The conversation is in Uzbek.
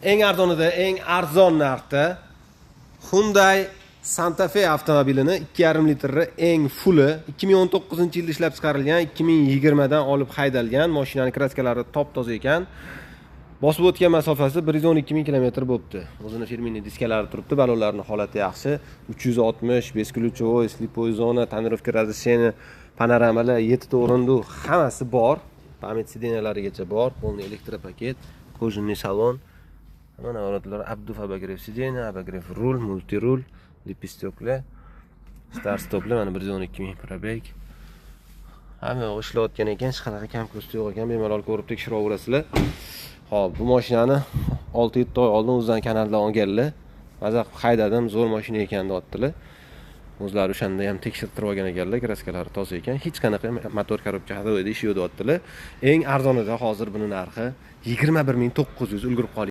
eng arzonida, eng arzon narxda Hyundai Santa Fe avtomobilini 2,5 litrli eng fulli 2019-yilda ishlab chiqarilgan, 2020 dan olib haydalgan. Mashinaning kraskalari top-toza ekan. Bosib o'tgan masofasi 112 ming kilometr bo'libdi. O'zini firmini diskalari turibdi, balonlarning holati yaxshi. 360, бескключевой, слепой zona, tonirovka разрешение, panoramalar, 7 ta o'rindu hammasi bor. Pamять sidenalarigacha bor, полный elektropaket, кожаный salon. Mana avratlar abduf abagrev sidena, abagrev rul, multirul, lipistoklar, start stoplar, mana 112 ming probeg. Hamma ishlayotgan ekan, hech qanaqa kam ko'sti yo'q ekan, bemalol ko'rib tekshiraverasizlar. Hop, bu mashinani 6-7 oy oldin o'zdan kanaldan olganlar. Maza haydadim, zo'r mashina ekan deyaptilar. O'zlari o'shanda ham tekshirtirib olgan ekanlar, kraskalari toza ekan, hech qanaqa motor korobka hadovoyda ishi yo'q deyaptilar. Eng arzonida hozir buni narxi 21,900 ulgurib qolgan.